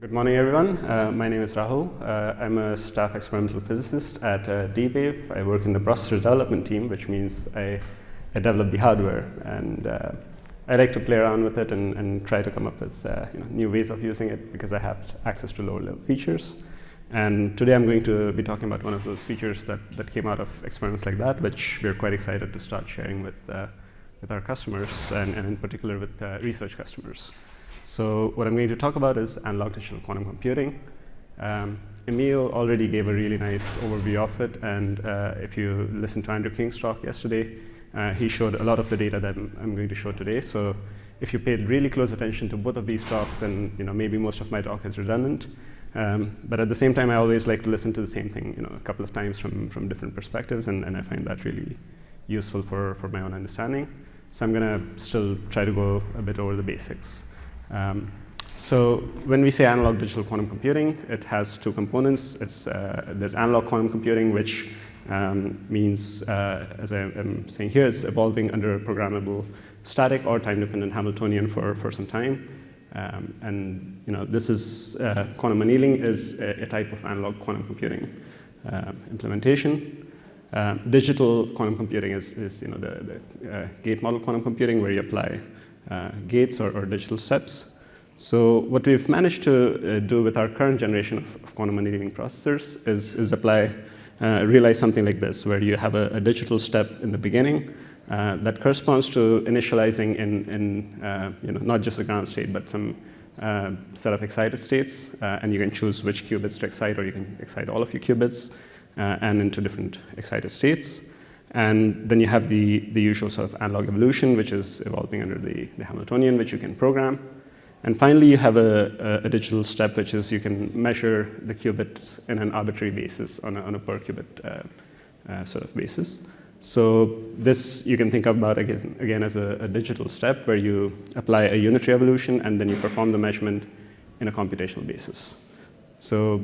Good morning, everyone. My name is Rahul. I'm a staff experimental physicist at D-Wave. I work in the processor development team, which means I develop the hardware. And I like to play around with it and try to come up with new ways of using it because I have access to lower-level features. And today I'm going to be talking about one of those features that came out of experiments like that, which we're quite excited to start sharing with our customers, and in particular with research customers. So what I'm going to talk about is analog digital quantum computing. Emil already gave a really nice overview of it, and if you listened to Andrew King's talk yesterday, he showed a lot of the data that I'm going to show today. So if you paid really close attention to both of these talks, then maybe most of my talk is redundant. But at the same time, I always like to listen to the same thing a couple of times from different perspectives, and I find that really useful for my own understanding. So I'm going to still try to go a bit over the basics. So when we say analog digital quantum computing, it has two components. There's analog quantum computing, which means, as I'm saying here, it's evolving under a programmable static or time-dependent Hamiltonian for some time. And this is quantum annealing is a type of analog quantum computing implementation. Digital quantum computing is the gate model quantum computing, where you apply gates or digital steps. So what we've managed to do with our current generation of quantum annealing processors is realize something like this, where you have a digital step in the beginning that corresponds to initializing in not just a ground state, but some set of excited states, and you can choose which qubits to excite, or you can excite all of your qubits and into different excited states. And then you have the usual sort of analog evolution, which is evolving under the Hamiltonian, which you can program. And finally, you have a digital step, which is you can measure the qubits in an arbitrary basis on a per qubit sort of basis. So this you can think about again as a digital step, where you apply a unitary evolution and then you perform the measurement in a computational basis. So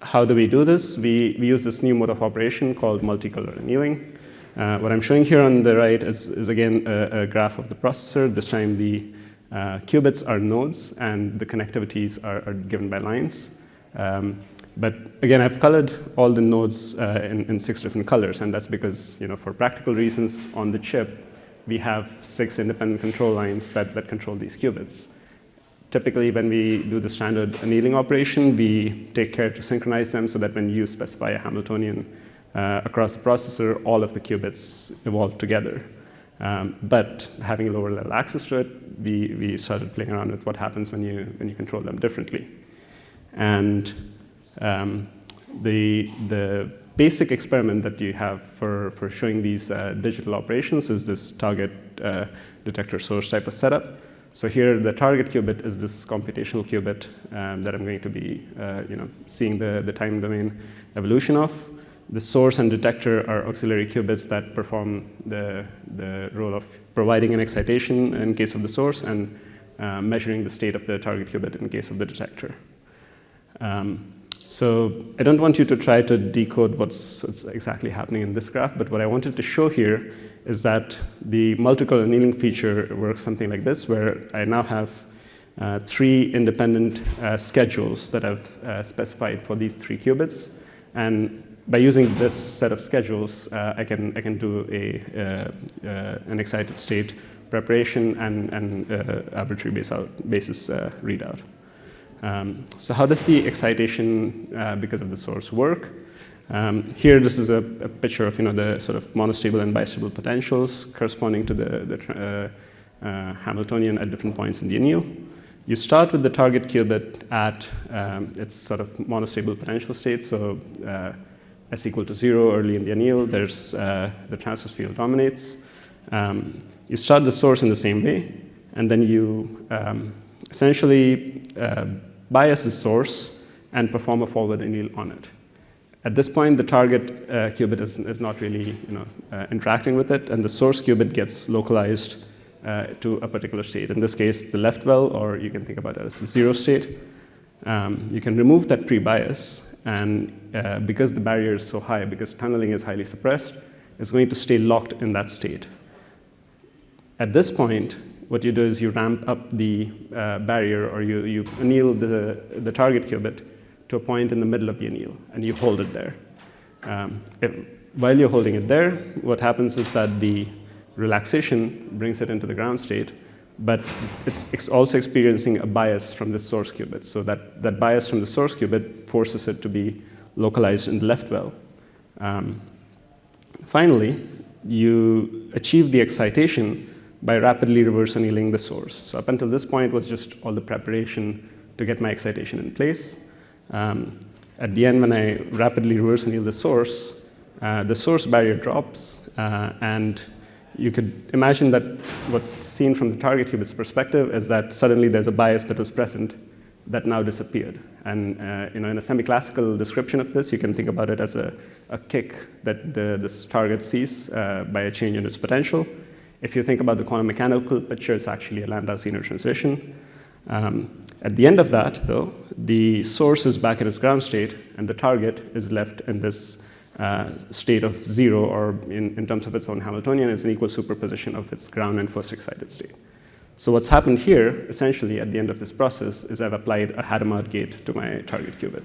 how do we do this? We use this new mode of operation called multicolor annealing. What I'm showing here on the right is again a graph of the processor. This time the qubits are nodes and the connectivities are given by lines. But again, I've colored all the nodes in 6 different colors, and that's because for practical reasons on the chip, we have 6 independent control lines that control these qubits. Typically, when we do the standard annealing operation, we take care to synchronize them so that when you specify a Hamiltonian across the processor, all of the qubits evolve together. But having lower level access to it, we started playing around with what happens when you control them differently. And the basic experiment that you have for showing these digital operations is this target detector source type of setup. So here, the target qubit is this computational qubit that I'm going to be seeing the time domain evolution of. The source and detector are auxiliary qubits that perform the role of providing an excitation in case of the source and measuring the state of the target qubit in case of the detector. So I don't want you to try to decode what's exactly happening in this graph, but what I wanted to show here is that the multicolor annealing feature works something like this, where I now have 3 independent schedules that I've specified for these 3 qubits. And by using this set of schedules, I can do an excited state preparation and arbitrary basis readout. So how does the excitation because of the source work? Here, this is a picture of the sort of monostable and bistable potentials corresponding to the Hamiltonian at different points in the anneal. You start with the target qubit at its sort of monostable potential state, so s equal to 0 early in the anneal. There's the transverse field dominates. You start the source in the same way, and then you essentially bias the source and perform a forward anneal on it. At this point, the target qubit is not really interacting with it, and the source qubit gets localized to a particular state. In this case, the left well, or you can think about it as a 0 state. You can remove that pre-bias, and because the barrier is so high, because tunneling is highly suppressed, it's going to stay locked in that state. At this point, what you do is you ramp up the barrier, or you anneal the target qubit to a point in the middle of the anneal, and you hold it there. While you're holding it there, what happens is that the relaxation brings it into the ground state, but it's also experiencing a bias from the source qubit. So that bias from the source qubit forces it to be localized in the left well. Finally, you achieve the excitation by rapidly reverse annealing the source. So up until this point was just all the preparation to get my excitation in place. At the end, when I rapidly reverse anneal the source barrier drops, and you could imagine that what's seen from the target qubit's perspective is that suddenly there's a bias that was present that now disappeared. And in a semi-classical description of this, you can think about it as a kick that this target sees by a change in its potential. If you think about the quantum mechanical picture, it's actually a Landau-Zener transition. At the end of that, though, the source is back in its ground state, and the target is left in this state of 0, or in terms of its own Hamiltonian, is an equal superposition of its ground and first excited state. So what's happened here, essentially, at the end of this process, is I've applied a Hadamard gate to my target qubit.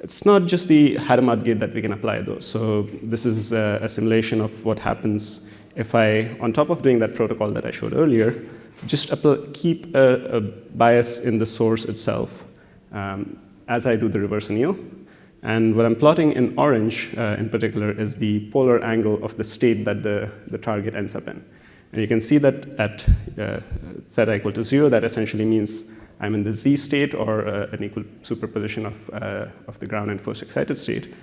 It's not just the Hadamard gate that we can apply, though. So this is a simulation of what happens if I, on top of doing that protocol that I showed earlier, just keep a bias in the source itself as I do the reverse anneal. And what I'm plotting in orange, in particular, is the polar angle of the state that the target ends up in. And you can see that at theta equal to 0, that essentially means I'm in the Z state, or an equal superposition of the ground and first excited state.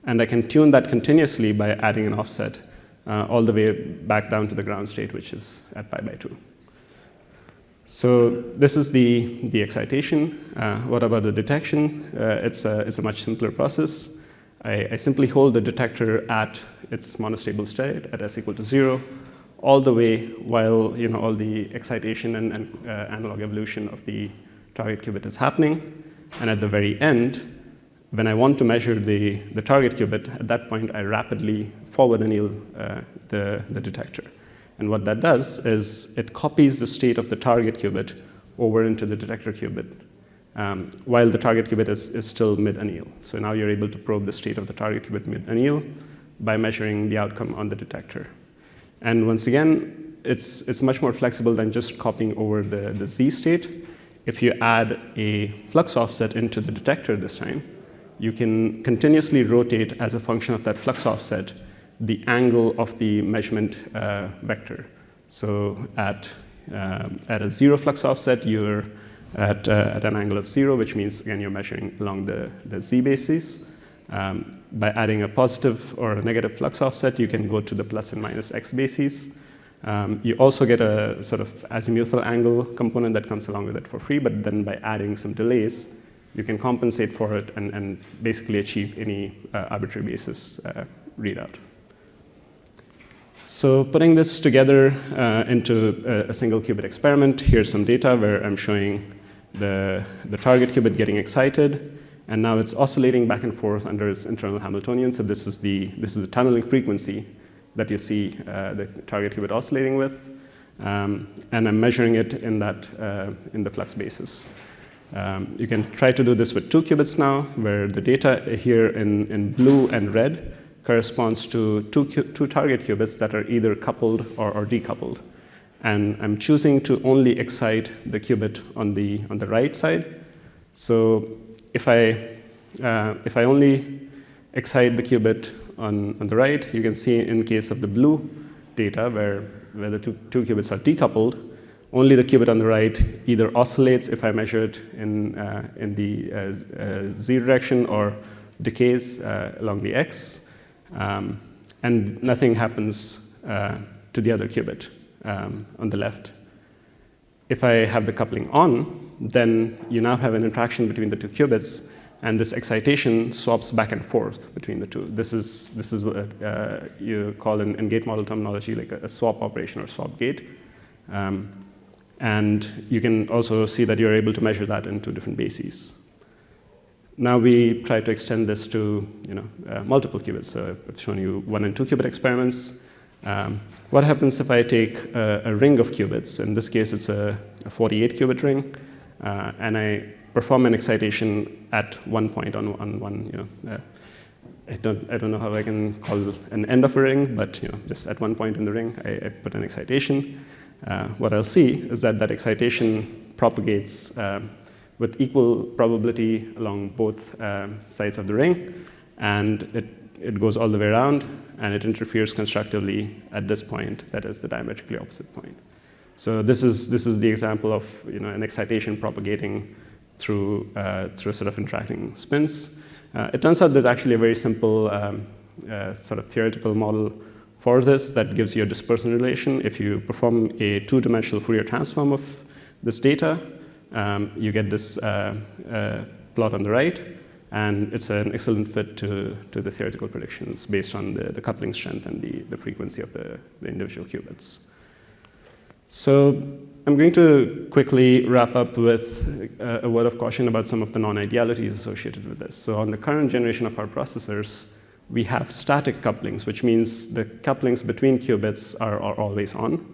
And I can tune that continuously by adding an offset all the way back down to the ground state, which is at pi/2. So this is the excitation. What about the detection? It's a much simpler process. I simply hold the detector at its monostable state at s equal to 0, all the way while all the excitation and analog evolution of the target qubit is happening. And at the very end, when I want to measure the target qubit, at that point I rapidly forward anneal the detector. And what that does is it copies the state of the target qubit over into the detector qubit, while the target qubit is still mid-anneal. So now you're able to probe the state of the target qubit mid-anneal by measuring the outcome on the detector. And once again, it's much more flexible than just copying over the Z state. If you add a flux offset into the detector this time, you can continuously rotate as a function of that flux offset the angle of the measurement vector. So at a 0 flux offset, you're at an angle of 0, which means, again, you're measuring along the Z basis. By adding a positive or a negative flux offset, you can go to the plus and minus x bases. You also get a sort of azimuthal angle component that comes along with it for free, but then by adding some delays, you can compensate for it and basically achieve any arbitrary basis readout. So putting this together into a single qubit experiment, here's some data where I'm showing the target qubit getting excited, and now it's oscillating back and forth under its internal Hamiltonian. So this is the tunneling frequency that you see the target qubit oscillating with, and I'm measuring it in the flux basis. You can try to do this with 2 qubits now, where the data here in blue and red corresponds to two target qubits that are either coupled or decoupled. And I'm choosing to only excite the qubit on the right side. So if I only excite the qubit on the right, you can see in case of the blue data where the two qubits are decoupled, only the qubit on the right either oscillates if I measure it in the z direction or decays along the x, and nothing happens to the other qubit on the left. If I have the coupling on, then you now have an interaction between the two qubits, and this excitation swaps back and forth between the two. This is what you call in gate model terminology like a swap operation or swap gate. And you can also see that you're able to measure that in 2 different bases. Now we try to extend this to multiple qubits. So I've shown you 1 and 2 qubit experiments. What happens if I take a ring of qubits? In this case, it's a 48-qubit ring, and I perform an excitation at one point on one. I don't know how I can call an end of a ring, but just at one point in the ring, I put an excitation. What I'll see is that excitation propagates with equal probability along both sides of the ring, and it goes all the way around, and it interferes constructively at this point, that is the diametrically opposite point. So this is the example of an excitation propagating through a set of interacting spins. It turns out there's actually a very simple sort of theoretical model for this that gives you a dispersion relation. If you perform a two-dimensional Fourier transform of this data, you get this plot on the right, and it's an excellent fit to the theoretical predictions based on the coupling strength and the frequency of the individual qubits. So I'm going to quickly wrap up with a word of caution about some of the non-idealities associated with this. So on the current generation of our processors, we have static couplings, which means the couplings between qubits are always on.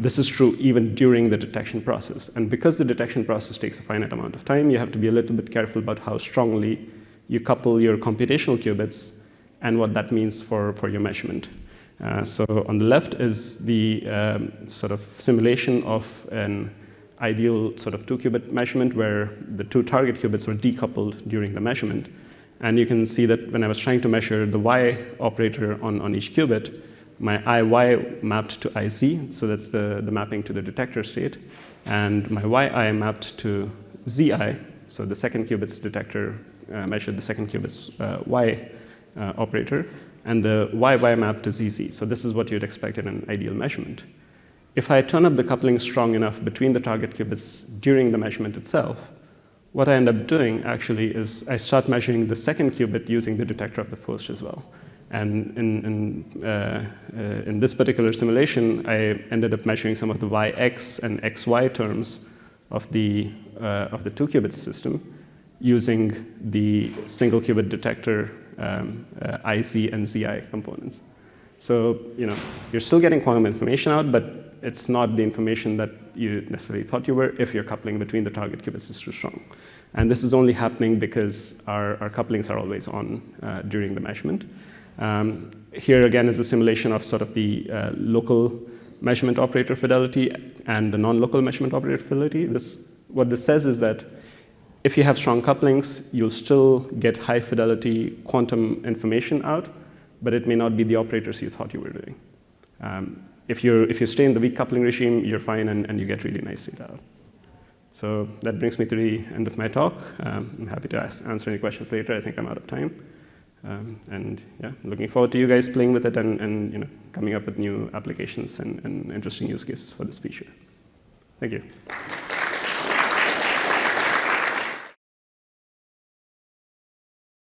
This is true even during the detection process. And because the detection process takes a finite amount of time, you have to be a little bit careful about how strongly you couple your computational qubits and what that means for your measurement. So on the left is the sort of simulation of an ideal sort of two-qubit measurement where the two target qubits were decoupled during the measurement. And you can see that when I was trying to measure the y operator on each qubit, my IY mapped to IZ, so that's the mapping to the detector state, and my YI mapped to ZI, so the second qubit's detector measured the second qubit's Y operator, and the YY mapped to ZZ. So this is what you'd expect in an ideal measurement. If I turn up the coupling strong enough between the target qubits during the measurement itself, what I end up doing actually is I start measuring the second qubit using the detector of the first as well. And in this particular simulation, I ended up measuring some of the YX and XY terms of the two-qubit system using the single qubit detector IZ and ZI components. So you're still getting quantum information out, but it's not the information that you necessarily thought you were if your coupling between the target qubits is too strong. And this is only happening because our couplings are always on during the measurement. Here again is a simulation of sort of the local measurement operator fidelity and the non-local measurement operator fidelity. What this says is that if you have strong couplings, you'll still get high fidelity quantum information out, but it may not be the operators you thought you were doing. If you stay in the weak coupling regime, you're fine and you get really nice data out. So that brings me to the end of my talk. I'm happy to answer any questions later. I think I'm out of time. And yeah, looking forward to you guys playing with it and coming up with new applications and interesting use cases for this feature. Thank you.